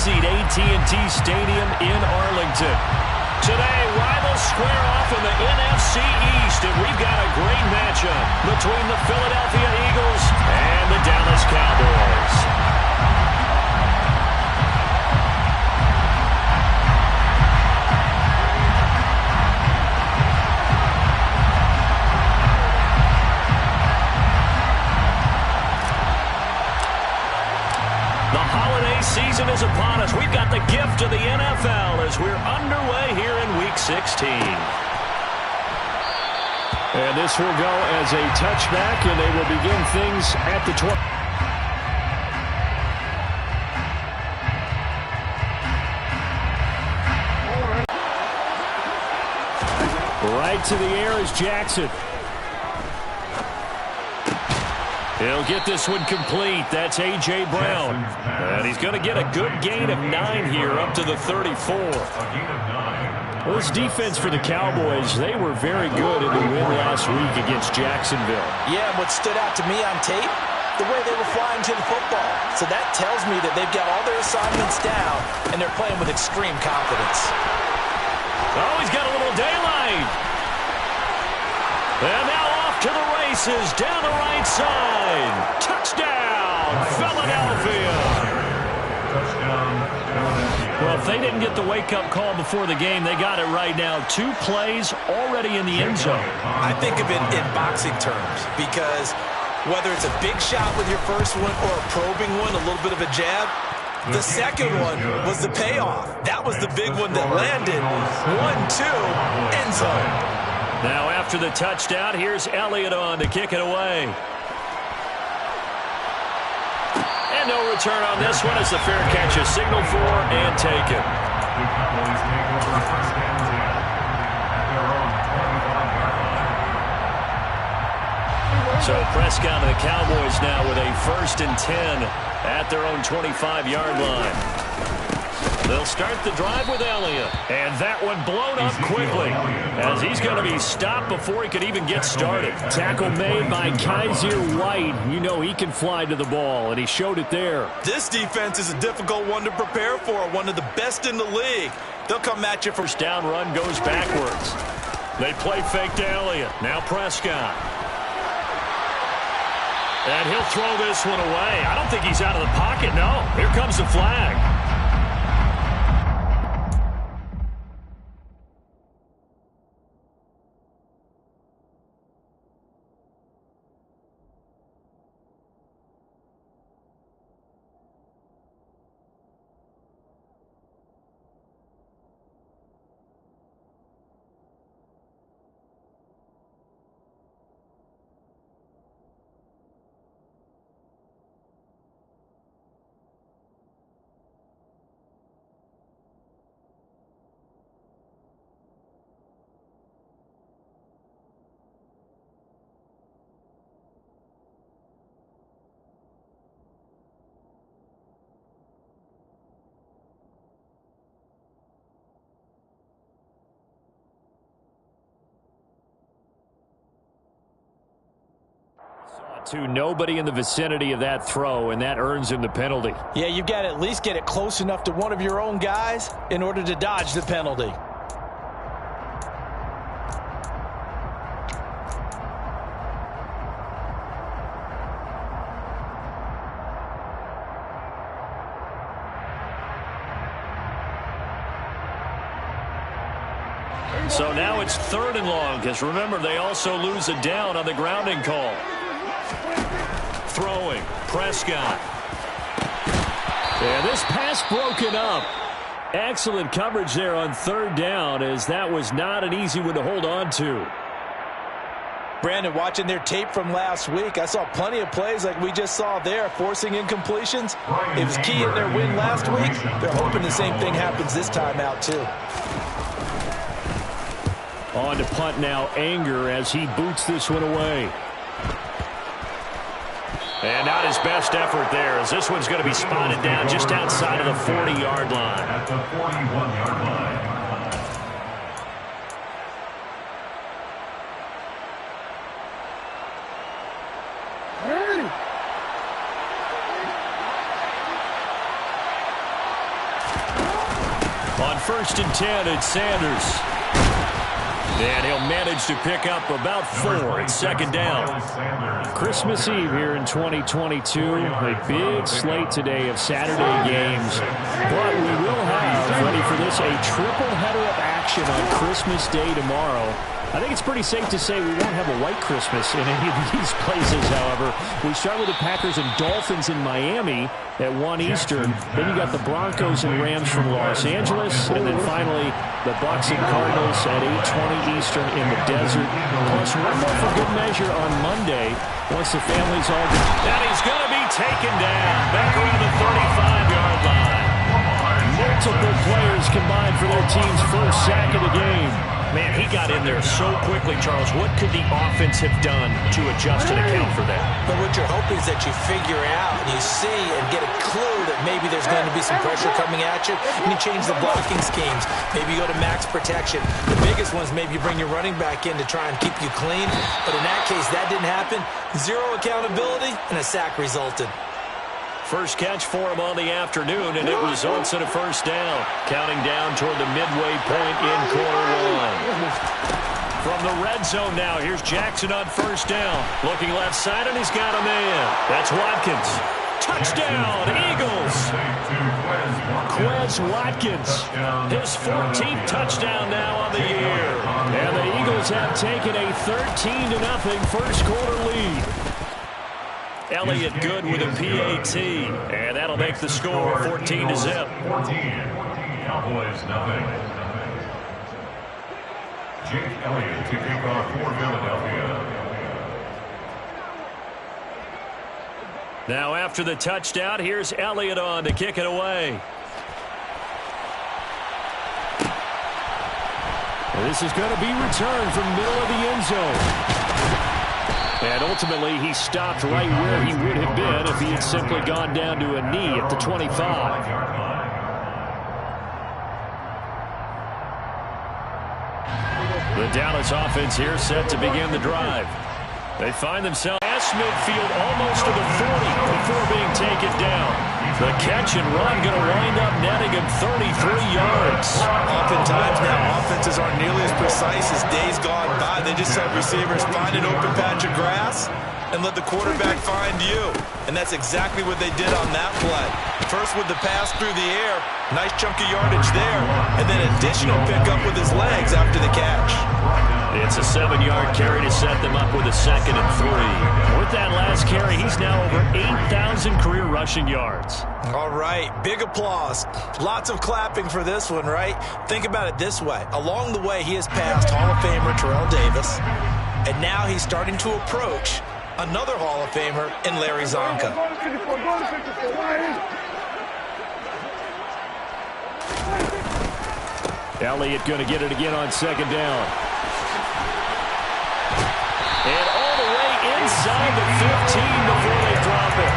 emptied AT&T Stadium in Arlington. Today, rivals square off in the NFC East, and we've got a great matchup between the Philadelphia Eagles and the Dallas Cowboys. Season is upon us. We've got the gift of the NFL as we're underway here in Week 16. And this will go as a touchback, and they will begin things at the 12. Right to the air is Jackson. He'll get this one complete. That's A.J. Brown. And he's going to get a good gain of 9 here up to the 34. Well, this defense for the Cowboys, they were very good in the win last week against Jacksonville. Yeah, what stood out to me on tape, the way they were flying to the football. So that tells me that they've got all their assignments down, and they're playing with extreme confidence. Oh, he's got a little daylight. And now off to the races down the right side. Touchdown, Philadelphia. Well, if they didn't get the wake-up call before the game, they got it right now. 2 plays already in the end zone. I think of it in boxing terms because whether it's a big shot with your first one or a probing one, a little bit of a jab, the second one was the payoff. That was the big one that landed. 1-2, end zone. Now after the touchdown, here's Elliott on to kick it away. And no return on this one as the fair catch is signaled for and taken. So Prescott and the Cowboys now with a 1st and 10 at their own 25-yard line. They'll start the drive with Elliott. And that one blown up quickly as he's going to be stopped before he could even get started. Tackle made by Kaiser White. You know he can fly to the ball, and he showed it there. This defense is a difficult one to prepare for, one of the best in the league. They'll come at you. First down run goes backwards. They play fake to Elliott. Now Prescott. And he'll throw this one away. I don't think he's out of the pocket, no. Here comes the flag. To nobody in the vicinity of that throw, and that earns him the penalty. Yeah, you've got to at least get it close enough to one of your own guys in order to dodge the penalty. So now it's 3rd and long, because remember, they also lose a down on the grounding call. Throwing, Prescott. And this pass broken up. Excellent coverage there on 3rd down, as that was not an easy one to hold on to. Brandon, watching their tape from last week, I saw plenty of plays like we just saw there, forcing incompletions. It was key in their win last week. They're hoping the same thing happens this time out, too. On to punt now, Anger, as he boots this one away. And not his best effort there, as this one's going to be spotted down just outside of the 40-yard line. At the 41-yard line. first and 10. It's Sanders. And he'll manage to pick up about 4. It's second down. Christmas Eve here in 2022. A big slate today of Saturday games. But we will have, ready for this, a triple header of action on Christmas Day tomorrow. I think it's pretty safe to say we won't have a white Christmas in any of these places, however. We start with the Packers and Dolphins in Miami at 1 Eastern. Then you got the Broncos and Rams from Los Angeles. And then finally, the Bucs and Cardinals at 8:20 Eastern in the desert. Plus one more for good measure on Monday once the families all get. And he's going to be taken down back around the 35-yard line. Multiple players combined for their team's first sack of the game. Man, he got in there so quickly, Charles. What could the offense have done to adjust and account for that? But what you're hoping is that you figure out and you see and get a clue that maybe there's going to be some pressure coming at you, and you change the blocking schemes. Maybe you go to max protection. The biggest one is maybe you bring your running back in to try and keep you clean. But in that case, that didn't happen. Zero accountability, and a sack resulted. First catch for him on the afternoon, and it results in a first down. Counting down toward the midway point in quarter one. From the red zone now, here's Jackson on first down. Looking left side, and he's got a man. That's Watkins. Touchdown, Eagles. Quez Watkins, his 14th touchdown now on the year. And the Eagles have taken a 13-0 first quarter lead. Elliott good with a PAT, and that'll make the score 14-0. 14. Cowboys nothing. Jake Elliott to kick off for Philadelphia. Now after the touchdown, here's Elliott on to kick it away. This is going to be returned from middle of the end zone. And ultimately, he stopped right where he would have been if he had simply gone down to a knee at the 25. The Dallas offense here set to begin the drive. They find themselves past midfield almost to the 40 before being taken down. The catch and run going to wind up netting him 33 yards. Oftentimes now, offenses aren't nearly as precise as days gone by. They just have receivers find an open patch of grass and let the quarterback find you. And that's exactly what they did on that play. First with the pass through the air, nice chunk of yardage there, and then additional pickup with his legs after the catch. It's a 7-yard carry to set them up with a 2nd and 3. With that last carry, he's now over 8,000 career rushing yards. All right, big applause. Lots of clapping for this one, right? Think about it this way. Along the way, he has passed Hall of Famer Terrell Davis, and now he's starting to approach another Hall of Famer in Larry Zonka. Elliott going to get it again on second down. And all the way inside the 15 before they drop it.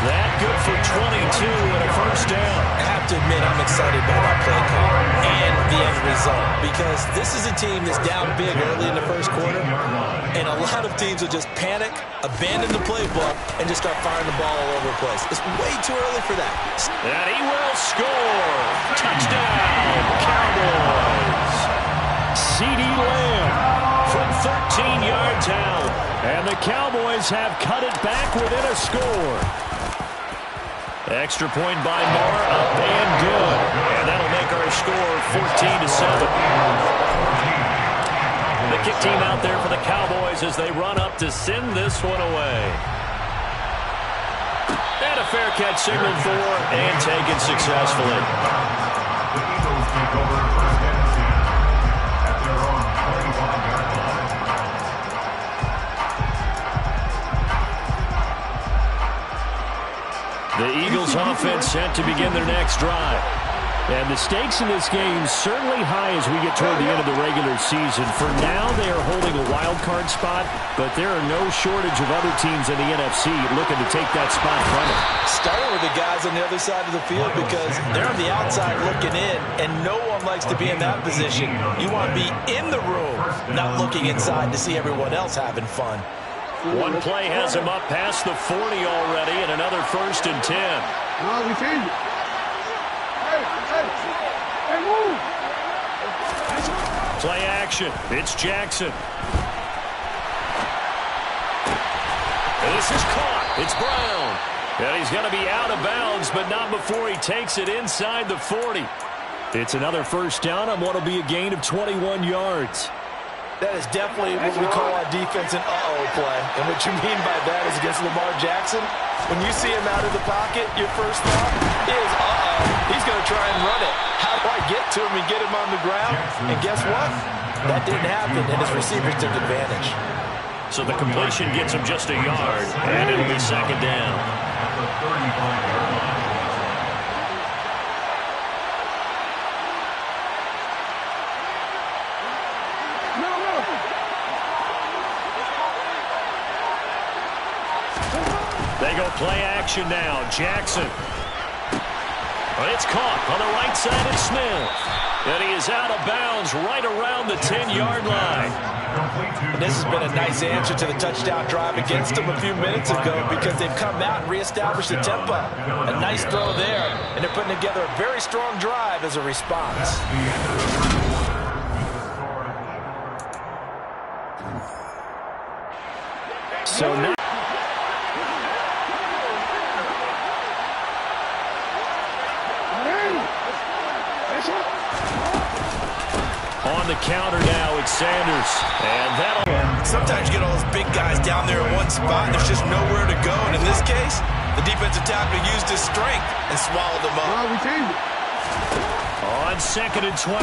That good for 22 and a first down. I have to admit, I'm excited by that play call and the end result, because this is a team that's down big early in the first quarter, and a lot of teams will just panic, abandon the playbook, and just start firing the ball all over the place. It's way too early for that. And he will score. Touchdown, Cowboys. CeeDee Lamb from 13 yards out. And the Cowboys have cut it back within a score. Extra point by Moore, up and good. And that'll make our score 14-7. The kick team out there for the Cowboys as they run up to send this one away. And a fair catch signaled for and taken successfully. The Eagles take over first and 10 at their own 25-yard line. The Eagles offense set to begin their next drive. And the stakes in this game certainly high as we get toward the end of the regular season. For now, they are holding a wild card spot, but there are no shortage of other teams in the NFC looking to take that spot from them. Starting with the guys on the other side of the field, because they're on the outside looking in, and no one likes to be in that position. You want to be in the room, not looking inside to see everyone else having fun. One play has him up past the 40 already, and another 1st and 10. No, we changed it. Hey, move. Play action. It's Jackson. This is caught. It's Brown. And he's going to be out of bounds, but not before he takes it inside the 40. It's another first down on what will be a gain of 21 yards. That is definitely what we call our defense an uh-oh play. And what you mean by that is against Lamar Jackson, when you see him out of the pocket, your first thought is, uh-oh, he's going to try and run it. How do I get to him and get him on the ground? And guess what? That didn't happen, and his receivers took advantage. So the completion gets him just a yard, and it'll be second down. At the 35-yard line. They go play action now. Jackson. But it's caught on the right side of Smith. And he is out of bounds right around the 10-yard line. And this has been a nice answer to the touchdown drive against them a few minutes ago because they've come out and reestablished the tempo. A nice throw there, and they're putting together a very strong drive as a response. So now on the counter now, it's Sanders. And that'll... Sometimes you get all those big guys down there in one spot, and there's just nowhere to go. And in this case, the defensive tackle used his strength and swallowed them up. On 2nd and 12,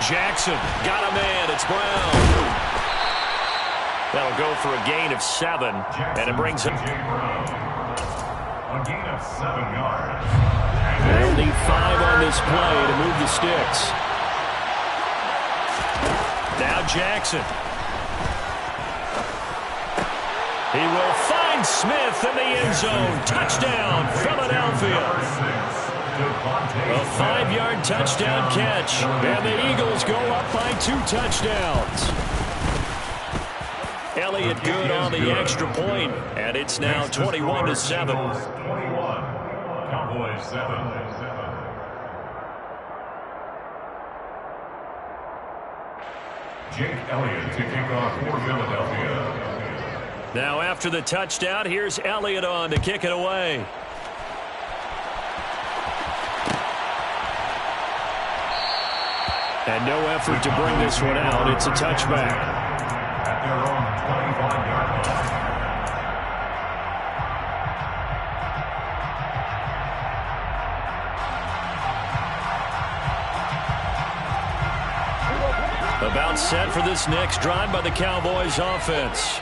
Jackson got a man. It's Brown. That'll go for a gain of 7, and it brings him... A gain of 7 yards. They'll need 5 on this play to move the sticks. Now Jackson. He will find Smith in the end zone. Touchdown, Philadelphia. A 5-yard touchdown catch. And the Eagles go up by 2 touchdowns. Elliott good on the extra point, and it's now 21-7. 21. Cowboys 7. Jake Elliott to kick off for Philadelphia. Now after the touchdown, here's Elliott on to kick it away. And no effort to bring this one out. It's a touchback. At their own 25-yard line. About set for this next drive by the Cowboys offense.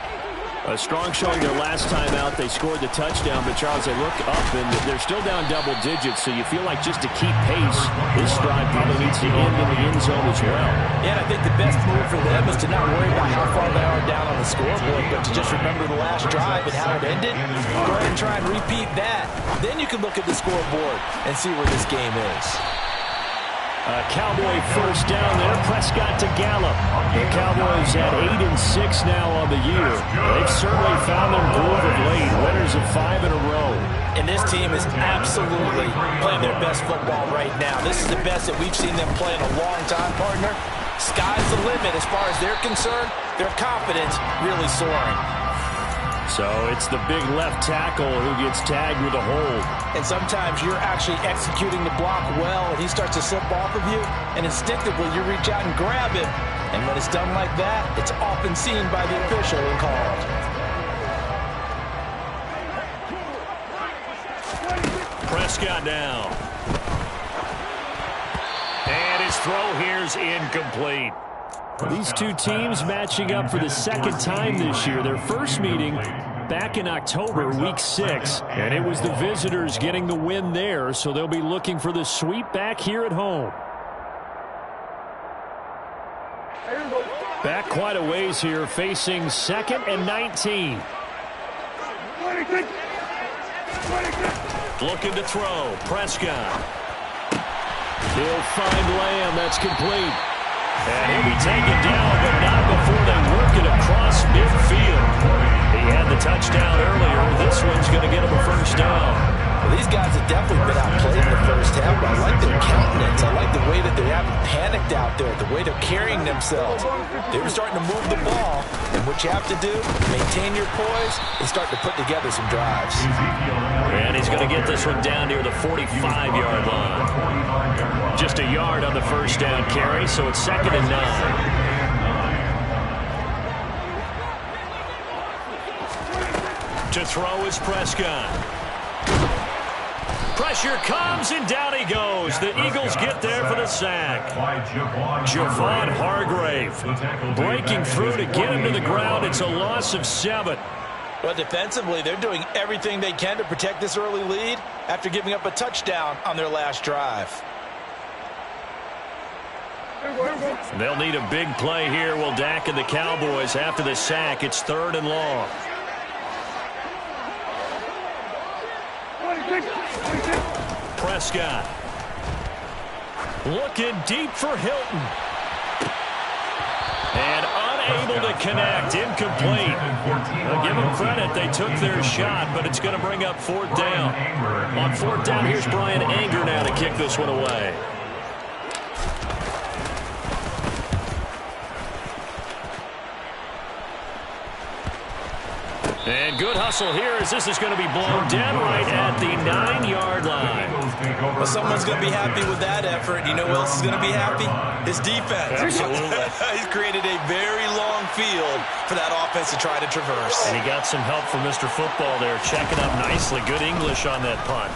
A strong showing their last time out. They scored the touchdown, but Charles, they look up and they're still down double digits, so you feel like just to keep pace, this drive probably needs to end in the end zone as well. Yeah, and I think the best move for them is to not worry about how far they are down on the scoreboard, but to just remember the last drive and how it ended. Go ahead and try and repeat that. Then you can look at the scoreboard and see where this game is. A Cowboy first down there. Prescott to Gallup. The Cowboys at 8-6 now on the year. They've certainly found their groove of late. Winners of 5 in a row. And this team is absolutely playing their best football right now. This is the best that we've seen them play in a long time, partner. Sky's the limit as far as they're concerned. Their confidence really soaring. So it's the big left tackle who gets tagged with a hold. And sometimes you're actually executing the block well, and he starts to slip off of you, and instinctively you reach out and grab him. And when it's done like that, it's often seen by the official and called. Prescott now. And his throw here's incomplete. These two teams matching up for the second time this year. Their first meeting back in October, week 6, and it was the visitors getting the win there, so they'll be looking for the sweep back here at home. Back quite a ways here, facing 2nd and 19. Looking to throw. Prescott. He'll find Lamb. That's complete. And he'll be taken down, but not before they work it across midfield. He had the touchdown earlier. This one's going to get him a first down. Well, these guys have definitely been outplayed in the first half. described, I like their countenance. I like the way that they haven't panicked out there, the way they're carrying themselves. They were starting to move the ball, and what you have to do, maintain your poise and start to put together some drives. And he's going to get this one down near the 45-yard line. Just a yard on the first down carry, so it's 2nd and 9. To throw is Prescott. Pressure comes, and down he goes. The Eagles get there for the sack. Javon Hargrave breaking through to get him to the ground. It's a loss of 7. But defensively, they're doing everything they can to protect this early lead after giving up a touchdown on their last drive. They'll need a big play here. Will Dak and the Cowboys after the sack. It's 3rd and long. Prescott looking deep for Hilton. And unable to connect. Incomplete. I'll give them credit. They took their shot, but it's going to bring up 4th down. On 4th down, here's Brian Anger now to kick this one away. And good hustle here as this is going to be blown dead right at the 9-yard line. Well, someone's going to be happy with that effort. You know who else is going to be happy? His defense. Absolutely. He's created a very long field for that offense to try to traverse. And he got some help from Mr. Football there, checking up nicely. Good English on that punt.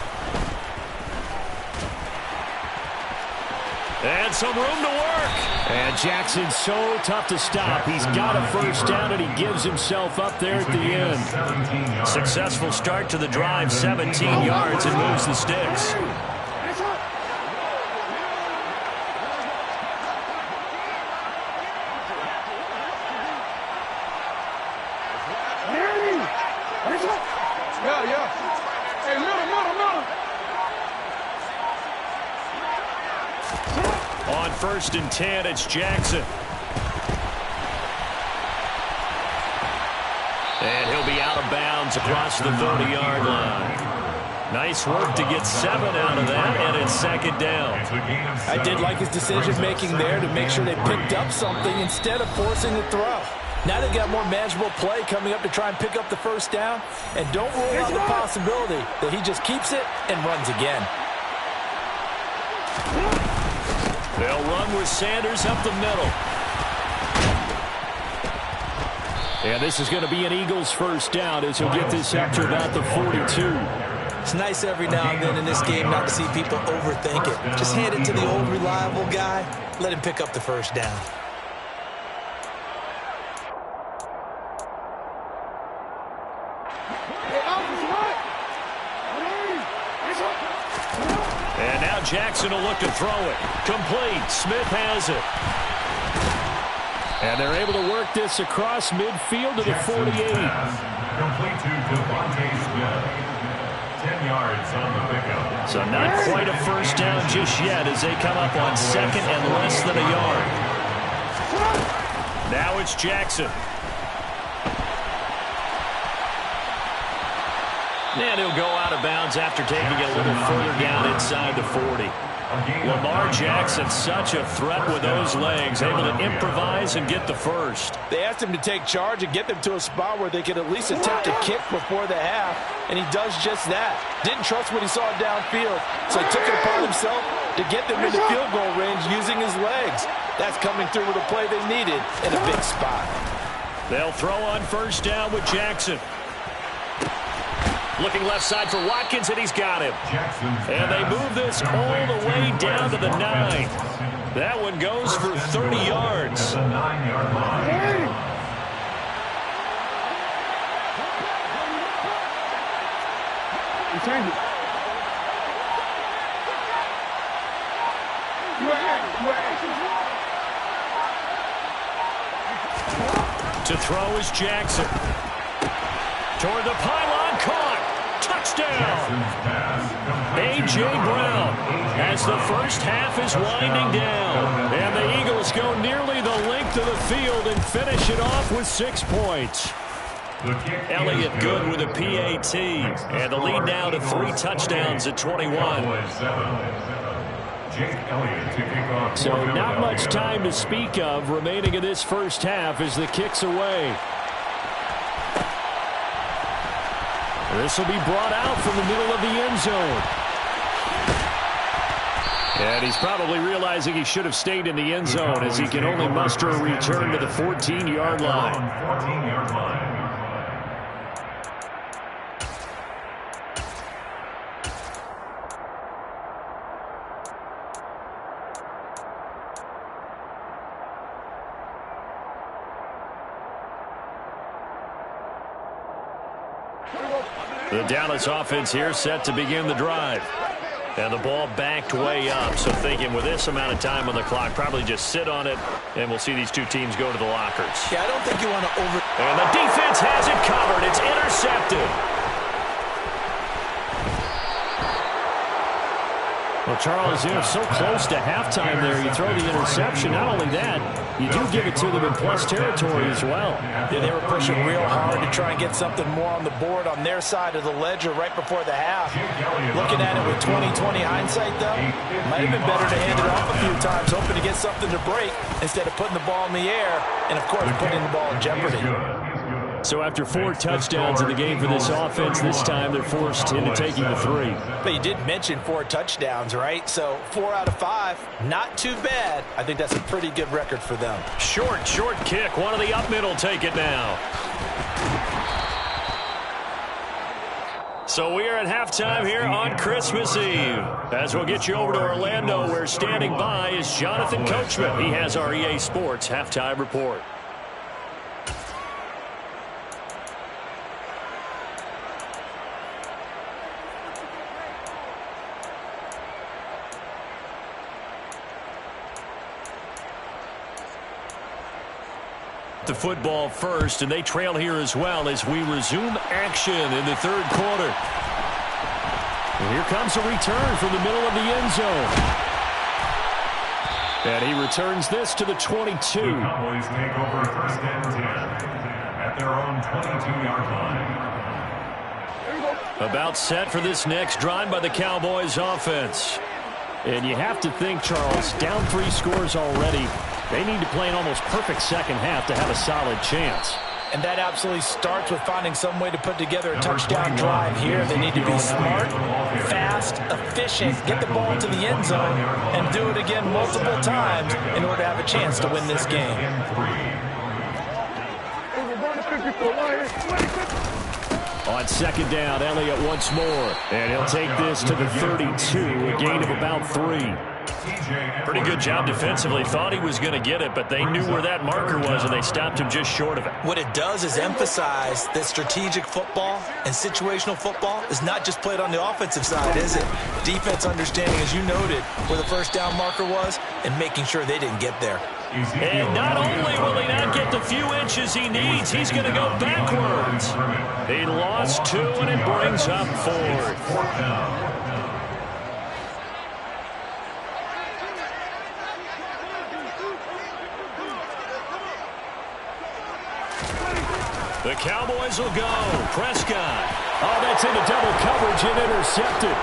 And some room to work. And Jackson's so tough to stop. He's got a first down, and he gives himself up there at the end. Successful start to the drive, 17 yards, and moves the sticks. On 1st and 10, it's Jackson. And he'll be out of bounds across the 30-yard line. Nice work to get 7 out of that, and it's 2nd down. I did like his decision-making there to make sure they picked up something instead of forcing the throw. Now they've got more manageable play coming up to try and pick up the first down, and don't rule out the possibility that he just keeps it and runs again. They'll run with Sanders up the middle. And this is going to be an Eagles first down as he'll get this up to about the 42. It's nice every now and then in this game not to see people overthink it. Just hand it to the old reliable guy. Let him pick up the first down. And now Jackson will look to throw it. Complete. Smith has it. And they're able to work this across midfield to the 48. Complete to Devontae Smith. 10 yards on the pickup. So not quite a first down just yet as they come up on 2nd and less than a yard. Now it's Jackson. And he'll go out of bounds after taking it a little further down inside the 40. Lamar Jackson, such a threat with those legs, able to improvise and get the first. They asked him to take charge and get them to a spot where they could at least attempt to kick before the half, and he does just that. Didn't trust what he saw downfield, so he took it upon himself to get them into field goal range using his legs. That's coming through with a play they needed in a big spot. They'll throw on first down with Jackson. Looking left side for Watkins, and he's got him. And they move this all the way down to the 9. That one goes for 30 yards. The 9-yard line. To throw is Jackson. Toward the pylon, caught. Touchdown. A.J. Brown as the first half is winding down. And the Eagles go nearly the length of the field and finish it off with 6 points. Elliott good with a PAT. And the lead now to 3 touchdowns at 21. So not much time to speak of remaining in this first half as the kick's away. This will be brought out from the middle of the end zone. And he's probably realizing he should have stayed in the end zone as he can only muster a return to the 14-yard line. The Dallas offense here set to begin the drive. And the ball backed way up. So thinking with this amount of time on the clock, probably just sit on it, and we'll see these two teams go to the lockers. Yeah, I don't think you want to over... And the defense has it covered. It's intercepted. Well, Charles, so close to halftime there. You throw the interception. Not only that, you do give it to them in plus territory as well. Yeah, they were pushing real hard to try and get something more on the board on their side of the ledger right before the half. Looking at it with 20/20 hindsight, though, might have been better to hand it off a few times, hoping to get something to break instead of putting the ball in the air and, of course, putting the ball in jeopardy. So after 4 touchdowns in the game for this offense, this time they're forced into taking the 3. But you did mention 4 touchdowns, right? So 4 out of 5, not too bad. I think that's a pretty good record for them. Short kick. One of the up middle take it now. So we are at halftime here on Christmas Eve. As we'll get you over to Orlando, where standing by is Jonathan Coachman. He has our EA Sports halftime report. The football first, and they trail here as well as we resume action in the third quarter. And here comes a return from the middle of the end zone. And he returns this to the 22. The Cowboys take over first and 10 at their own 22-yard line. About set for this next drive by the Cowboys offense. And you have to think, Charles, down 3 scores already. They need to play an almost perfect second half to have a solid chance. And that absolutely starts with finding some way to put together a touchdown drive here. They need to be smart, fast, efficient, get the ball into the end zone, and do it again multiple times in order to have a chance to win this game. On second down, Elliott once more. And he'll take this to the 32, a gain of about 3. Pretty good job defensively. Thought he was going to get it, but they knew where that marker was, and they stopped him just short of it. What it does is emphasize that strategic football and situational football is not just played on the offensive side, is it? Defense understanding, as you noted, where the first down marker was and making sure they didn't get there. And not only will he not get the few inches he needs, he's going to go backwards. He lost 2, and it brings up 4. The Cowboys will go. Prescott. Oh, that's into double coverage and intercepted.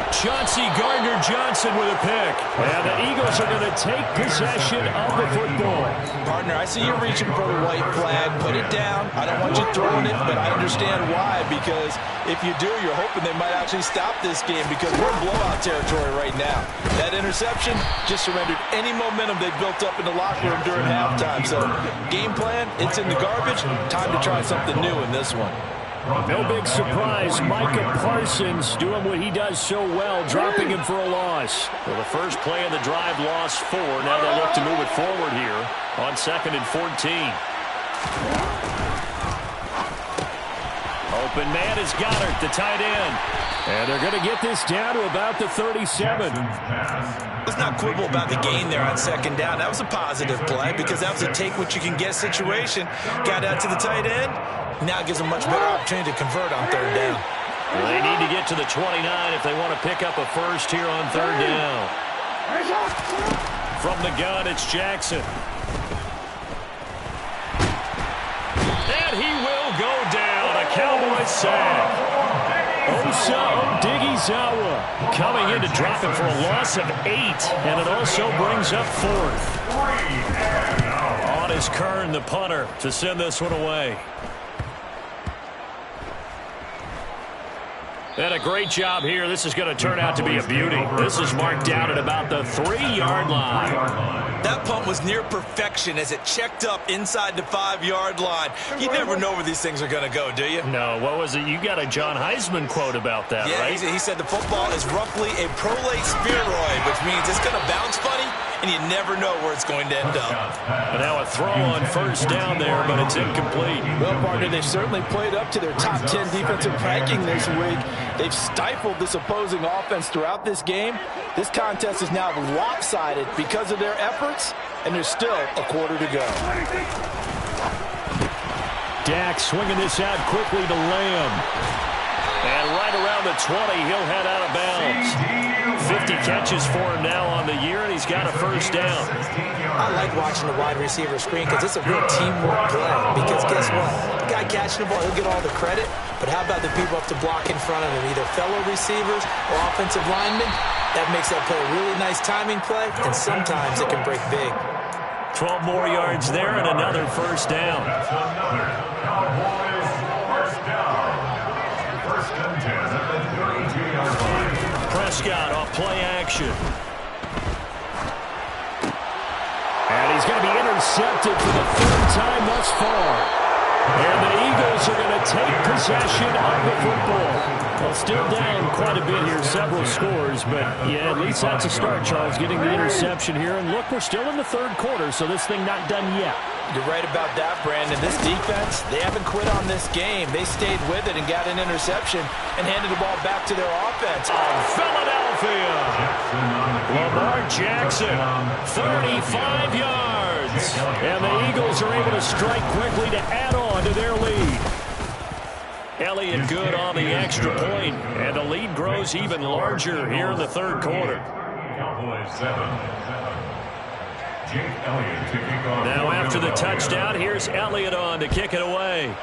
Chauncey Gardner-Johnson with a pick. And the Eagles are going to take possession of the football. Partner, I see you reaching for the white flag. Put it down. I don't want you throwing it, but I understand why. Because if you do, you're hoping they might actually stop this game because we're in blowout territory right now. That interception just surrendered any momentum they built up in the locker room during halftime. So, game plan, it's in the garbage. Time to try something new in this one. No big surprise. Micah Parsons doing what he does so well, dropping him for a loss. Well, the first play of the drive lost 4. Now they look to move it forward here on 2nd and 14. Open man is Goddard, the tight end. And they're going to get this down to about the 37. Let's not quibble about the gain there on second down. That was a positive play because that was a take-what-you-can-get situation. Got out to the tight end. Now gives them much better opportunity to convert on third down. Well, they need to get to the 29 if they want to pick up a first here on third down. From the gun, it's Jackson. And he will go down. A Cowboys sack. Osa Odighizuwa coming in to drop it for a loss of 8, and it also brings up 4th. On his Kern, the punter, to send this one away. And a great job here. This is going to turn out to be a beauty. This is marked out at about the 3-yard line. That punt was near perfection as it checked up inside the 5-yard line. You never know where these things are going to go, do you? No, what was it? You got a John Heisman quote about that, right? Yeah, he said the football is roughly a prolate spheroid, which means it's going to bounce funny, and you never know where it's going to end up. And now a throw on first down there, but it's incomplete. Well, partner, they've certainly played up to their top 10 defensive ranking this week. They've stifled this opposing offense throughout this game. This contest is now lopsided because of their efforts, and there's still a quarter to go. Dak swinging this out quickly to Lamb. And right around the 20, he'll head out of bounds. 50 catches for him now on the year, and he's got a first down. I like watching the wide receiver screen because it's a real teamwork play. Because guess what? The guy catching the ball, he'll get all the credit. But how about the people up to block in front of him, either fellow receivers or offensive linemen? That makes that play a really nice timing play, and sometimes it can break big. 12 more yards there and another first down. That's another Cowboys first down. First and 10 at the 32-yard line. Prescott off play action. And he's going to be intercepted for the 3rd time thus far. And the Eagles are going to take possession of the football. Well, still down quite a bit here, several scores, but yeah, at least that's a start, Charles, getting the interception here. And look, we're still in the 3rd quarter, so this thing not done yet. You're right about that, Brandon. This defense, they haven't quit on this game. They stayed with it and got an interception and handed the ball back to their offense. Philadelphia. Lamar Jackson, 35 yards. And the Eagles are able to strike quickly to add on to their lead. Elliott good on the extra point, and the lead grows even larger here in the 3rd quarter. Cowboys 7. Jake Elliott to kick off. Now after the touchdown, here's Elliott on to kick it away.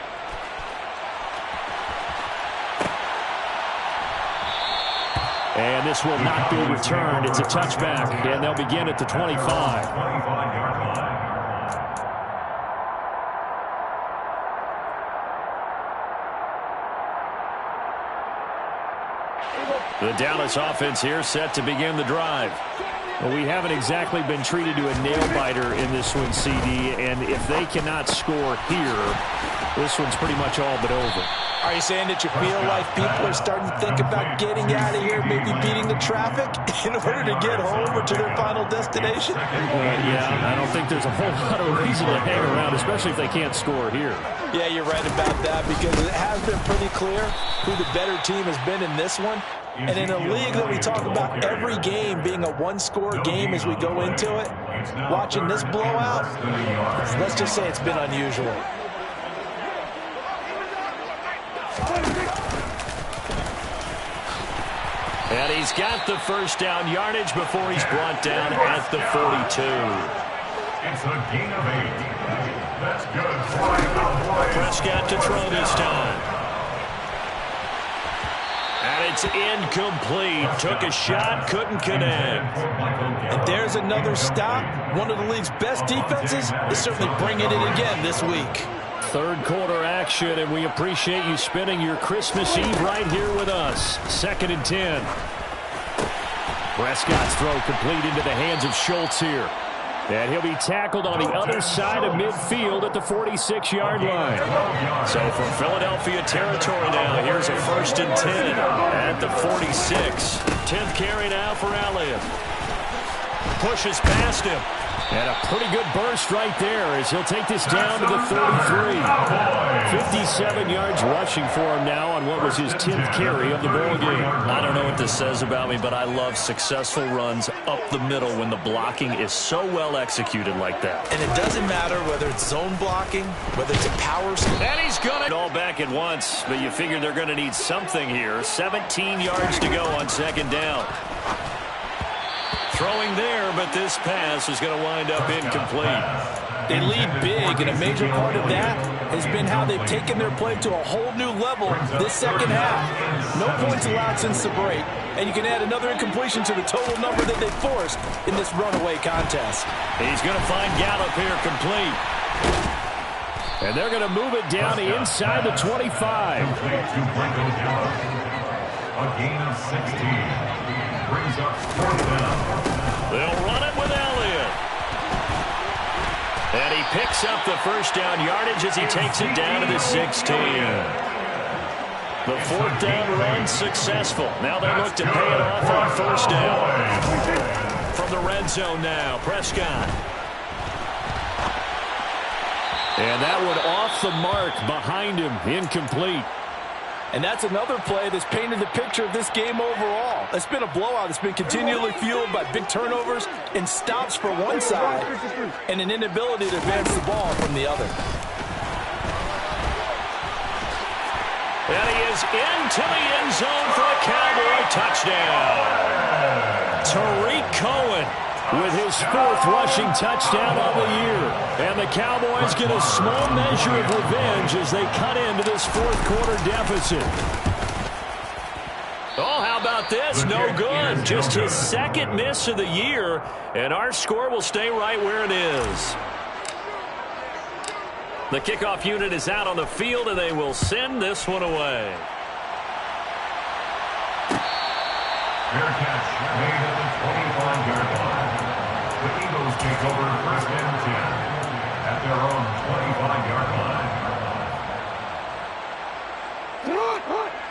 And this will not be returned. It's a touchback, and they'll begin at the 25. 25-yard line. The Dallas offense here set to begin the drive. Well, we haven't exactly been treated to a nail-biter in this one, CD, and if they cannot score here, this one's pretty much all but over. Are you saying that you feel like people are starting to think about getting out of here, maybe beating the traffic in order to get home or to their final destination? Yeah, I don't think there's a whole lot of reason to hang around, especially if they can't score here. Yeah, you're right about that, because it has been pretty clear who the better team has been in this one. And in a league that we talk about every game being a one-score game as we go into it, watching this blowout, let's just say it's been unusual. And he's got the first down yardage before he's brought down at the 42. It's a gain of 8. That's good for the Cowboys. Prescott to throw this time. And it's incomplete. Took a shot, couldn't connect. And there's another stop. One of the league's best defenses is certainly bringing it again this week. 3rd quarter action, and we appreciate you spending your Christmas Eve right here with us. 2nd and 10. Prescott's throw complete into the hands of Schultz here. And he'll be tackled on the other side of midfield at the 46-yard line. So from Philadelphia territory now, here's a 1st and 10 at the 46. 10th carry now for Elliott. Pushes past him. And a pretty good burst right there as he'll take this down to the 33. 57 yards rushing for him now on what was his 10th carry of the ball game. I don't know what this says about me, but I love successful runs up the middle when the blocking is so well executed like that. And it doesn't matter whether it's zone blocking, whether it's a power. And he's got it all back at once, but you figure they're going to need something here. 17 yards to go on 2nd down. Throwing there, but this pass is going to wind up incomplete. They lead big, and a major part of that has been how they've taken their play to a whole new level this second half. No points allowed since the break, and you can add another incompletion to the total number that they forced in this runaway contest. He's going to find Gallup here complete. And they're going to move it down inside the 25. A gain of 16. Brings up 4th down. They'll run it with Elliott. And he picks up the first down yardage as he takes it down to the 16. The 4th down run successful. Now they look to pay it off on 1st down. From the red zone now, Prescott. And that one off the mark behind him, incomplete. And that's another play that's painted the picture of this game overall. It's been a blowout. It's been continually fueled by big turnovers and stops for one side and an inability to advance the ball from the other. And he is into the end zone for a Cowboy touchdown. Tariq Cohen with his 4th rushing touchdown of the year. And the Cowboys get a small measure of revenge as they cut into this 4th quarter deficit. Oh, how about this? No good. Just his 2nd miss of the year, and our score will stay right where it is. The kickoff unit is out on the field, and they will send this one away. Fair catch made at the 25-yard line. The Eagles take over 1st and 10 at their own 25-yard line.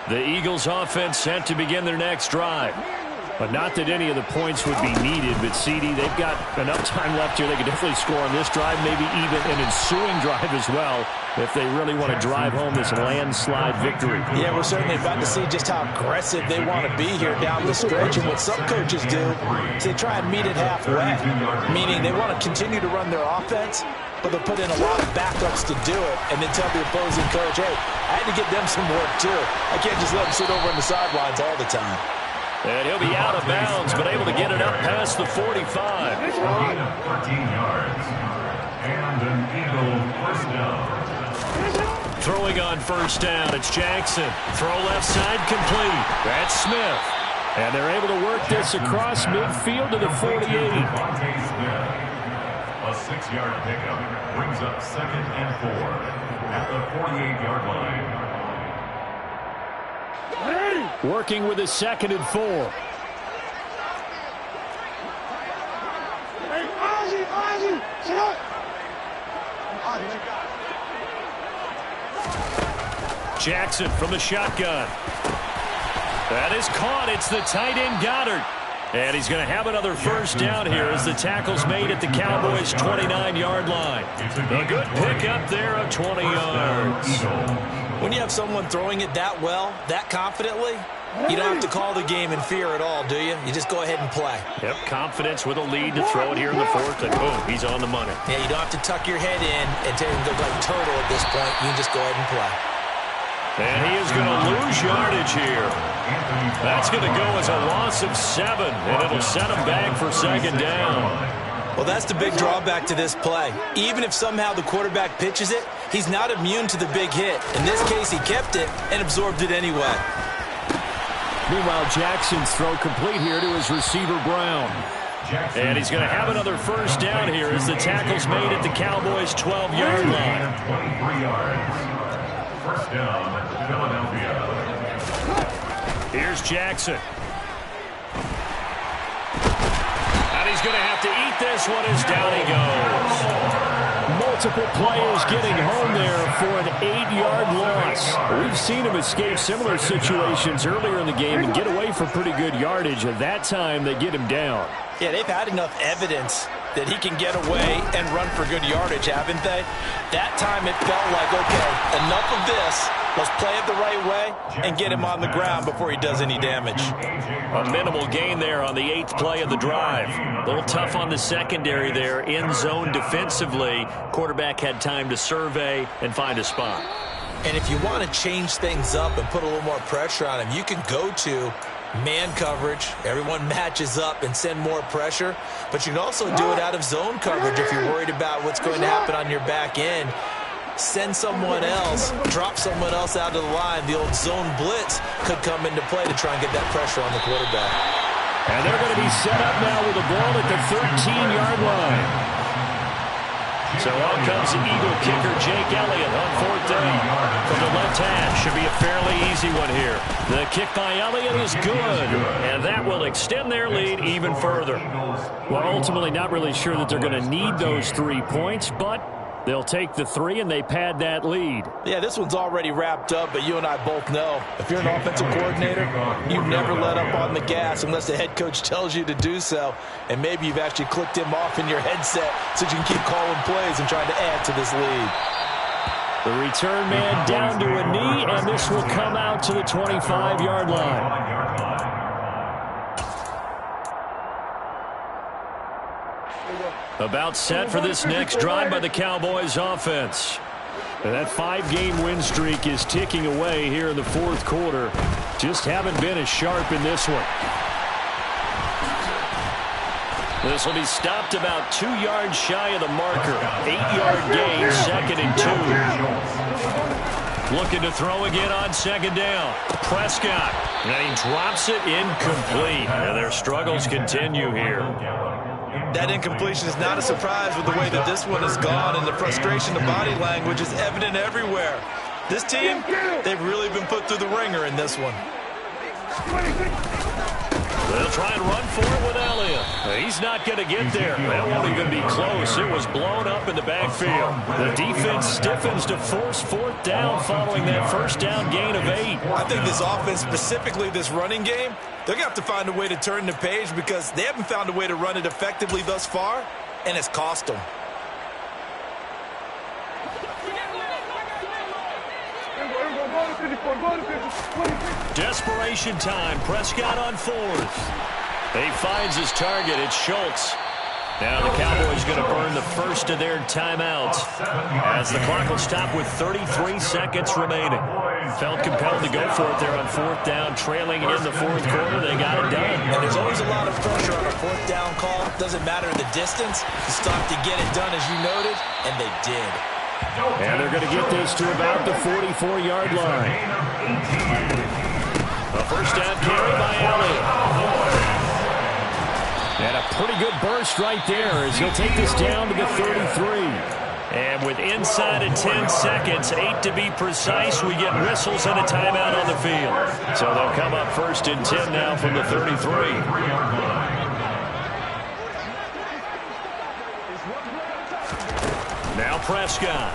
The Eagles offense set to begin their next drive. But not that any of the points would be needed, but CD, they've got enough time left here. They could definitely score on this drive, maybe even an ensuing drive as well, if they really want to drive home this landslide victory. Yeah, we're certainly about to see just how aggressive they want to be here down the stretch. And what some coaches do is they try and meet it halfway, meaning they want to continue to run their offense, but they'll put in a lot of backups to do it and then tell the opposing coach, hey, I had to get them some work too. I can't just let them sit over on the sidelines all the time. And he'll be out of bounds, but able to get it up past the 45. A gain of 13 yards. And an Eagle 1st down. Throwing on 1st down, it's Jackson. Throw left side complete. That's Smith. And they're able to work this across midfield to the 48. A 6-yard pickup brings up 2nd and 4 at the 48-yard line. Working with a 2nd and 4. Jackson from the shotgun. That is caught. It's the tight end Goddard. And he's going to have another 1st down here as the tackle's made at the Cowboys' 29-yard line. A good pickup there of 20 yards. When you have someone throwing it that well, that confidently, you don't have to call the game in fear at all, do you? You just go ahead and play. Yep, confidence with a lead to throw it here in the 4th, and boom, he's on the money. Yeah, you don't have to tuck your head in and take him like turtle at this point. You can just go ahead and play. And he is going to lose yardage here. That's going to go as a loss of 7, and it'll set him back for 2nd down. Well, that's the big drawback to this play. Even if somehow the quarterback pitches it, he's not immune to the big hit. In this case, he kept it and absorbed it anyway. Meanwhile, Jackson's throw complete here to his receiver, Brown. And he's going to have another 1st down here as the tackle's made at the Cowboys' 12-yard line. 23 yards. 1st down, Philadelphia. Here's Jackson. And he's going to have to eat this one as down he goes. Multiple players getting home there for an 8-yard loss. We've seen him escape similar situations earlier in the game and get away for pretty good yardage. At that time, they get him down. Yeah, they've had enough evidence that he can get away and run for good yardage, haven't they? That time it felt like, okay, enough of this. Let's play it the right way and get him on the ground before he does any damage. A minimal gain there on the 8th play of the drive. A little tough on the secondary there. In zone defensively. Quarterback had time to survey and find a spot. And if you want to change things up and put a little more pressure on him, you can go to man coverage. Everyone matches up and send more pressure. But you can also do it out of zone coverage if you're worried about what's going to happen on your back end. send someone else, drop someone else out of the line. The old zone blitz could come into play to try and get that pressure on the quarterback. And they're going to be set up now with the ball at the 13-yard line. So on comes the Eagle kicker, Jake Elliott, on 4th down. From the left hash, should be a fairly easy one here. The kick by Elliott is good, and that will extend their lead even further. Well, ultimately not really sure that they're going to need those 3 points, but they'll take the 3 and they pad that lead. Yeah, this one's already wrapped up, but you and I both know if you're an offensive coordinator, you never let up on the gas unless the head coach tells you to do so. And maybe you've actually clicked him off in your headset so you can keep calling plays and trying to add to this lead. The return man down to a knee, and this will come out to the 25-yard line. About set for this next drive by the Cowboys offense. And that 5-game win streak is ticking away here in the 4th quarter. Just haven't been as sharp in this one. This will be stopped about 2 yards shy of the marker. 8-yard gain, 2nd and 2. Looking to throw again on 2nd down. Prescott, and he drops it incomplete. And their struggles continue here. That incompletion is not a surprise with the way that this one has gone, and the frustration, the body language is evident everywhere. This team, they've really been put through the ringer in this one. They'll try and run for it with Elliott. He's not going to get there. That won't even be close. It was blown up in the backfield. The defense stiffens to force 4th down following that 1st down gain of 8. I think this offense, specifically this running game, they're going to have to find a way to turn the page because they haven't found a way to run it effectively thus far, and it's cost them. Desperation time. Prescott on 4th. He finds his target. It's Schultz. Now the Cowboys going to burn the first of their timeouts as the clock will stop with 33 seconds remaining. Felt compelled to go for it there on 4th down, trailing in the 4th quarter. They got it done. And there's always a lot of pressure on a 4th down call. Doesn't matter the distance. You stop to get it done, as you noted, and they did. And they're going to get this to about the 44-yard line. A 1st down carry by Elliott. And a pretty good burst right there as he'll take this down to the 33. And with inside of 10 seconds, 8 to be precise, we get whistles and a timeout on the field. So they'll come up 1st and 10 now from the 33. Now Prescott.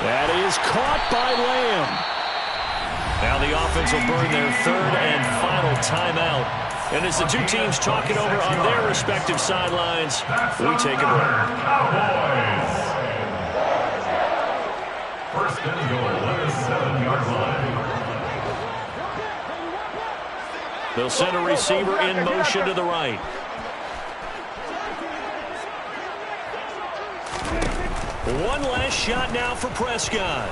That is caught by Lamb. Now the offense will burn their 3rd and final timeout. And as the two teams talk it over on their respective sidelines, we take a break. First and goal at the 7-yard line. They'll send a receiver in motion to the right. One last shot now for Prescott.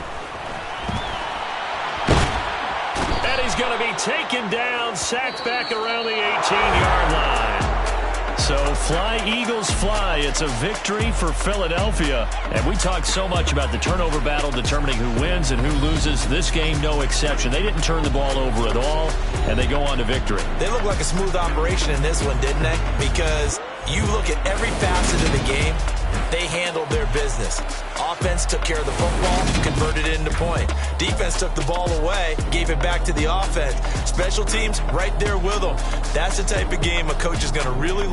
And he's going to be taken down, sacked back around the 18-yard line. So fly, Eagles, fly. It's a victory for Philadelphia. And we talked so much about the turnover battle determining who wins and who loses. This game, no exception. They didn't turn the ball over at all, and they go on to victory. They look like a smooth operation in this one, didn't they? Because you look at every facet of the game, they handled their business. Offense took care of the football, converted it into point. Defense took the ball away, gave it back to the offense. Special teams, right there with them. That's the type of game a coach is going to really